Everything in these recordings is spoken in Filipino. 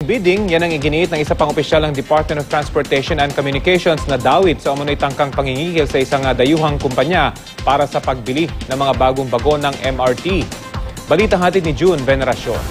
Bidding, yan ang iginiit ng isa pang opisyal ng Department of Transportation and Communications na dawit sa umunoy tangkang pangingigil sa isang dayuhang kumpanya para sa pagbili ng mga bagong bagon ng MRT. Balita hatid ni June Veneracion.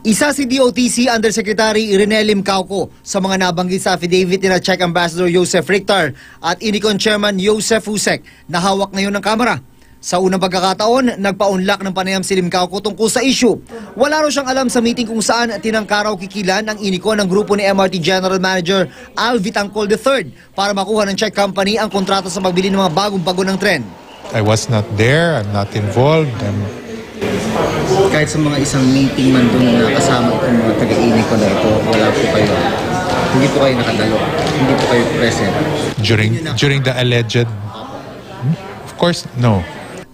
Isa si DOTC Undersecretary Irenel Limcauco sa mga nabanggit sa affidavit ni Czech Ambassador Joseph Richter at Inicon Chairman Joseph Husek na hawak ngayon ng Kamara. Sa unang pagkakataon, nagpa-unlock ng panayam si Limcauco tungkol sa issue. Wala raw siyang alam sa meeting kung saan tinangkaraw kikilan ang Inicon ng grupo ni MRT General Manager Al Vitangcol III para makuha ng Czech company ang kontrata sa pagbili ng mga bagong bagon ng tren. I was not there, I'm not involved. Kahit sa mga isang meeting man doon na kasama itong mga taga-Inicon na ito, wala po kayo. Hindi po kayo nakadalo, hindi po kayo present. During the alleged, of course, no.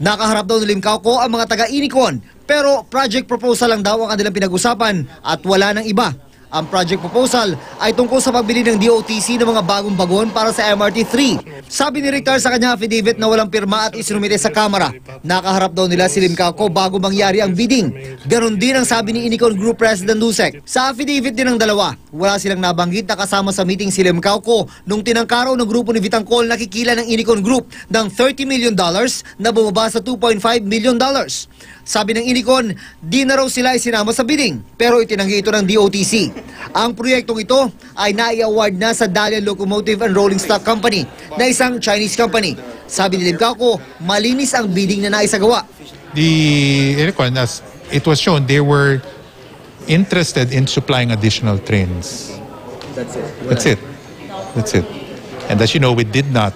Nakaharap daw ni Limcauco ang mga taga-Inicon, pero project proposal lang daw ang kanilang pinag-usapan at wala ng iba. Ang project proposal ay tungkol sa pagbili ng DOTC ng mga bagong bagon para sa MRT-3. Sabi ni Richter sa kanyang affidavit na walang pirma at isinumite sa Kamara. Nakaharap daw nila si Limcauco bago mangyari ang bidding. Ganon din ang sabi ni Inicon Group President Husek. Sa affidavit din ng dalawa, wala silang nabanggit na kasama sa meeting si Limcauco nung tinangkaraw ng grupo ni Vitangcol na kikila ng Inicon Group ng $30 million na bumaba sa $2.5 million. Sabi ng Inicon, di na raw sila isinama sa bidding, pero itinanggi ito ng DOTC. Ang proyektong ito ay nai-award na sa Dalian Locomotive and Rolling Stock Company na isang Chinese company. Sabi ni Limcauco, malinis ang bidding na naisagawa. As it was shown, they were interested in supplying additional trains. That's it. And as you know, we did not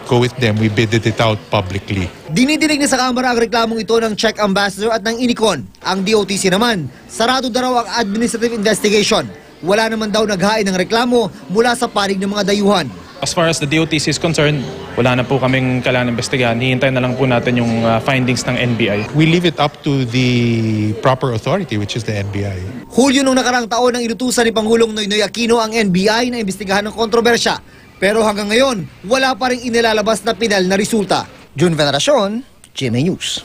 go with them. We bidded it out publicly. Dinidinig na sa Kamara ang reklamong ito ng Czech Ambassador at ng Inicon. Ang DOTC naman, sarado na raw ang administrative investigation. Wala naman daw naghain ng reklamo mula sa panig ng mga dayuhan. As far as the DOTC is concerned, wala na po kaming kailangan investigahan. Hihintay na lang po natin yung findings ng NBI. We leave it up to the proper authority, which is the NBI. Hulyo nung nakarang taon nang inutusan ni Pangulong Noynoy Aquino ang NBI na imbestigahan ng kontrobersya. Pero hanggang ngayon, wala pa rin inilalabas na pinal na resulta. June Veneracion, GMA News.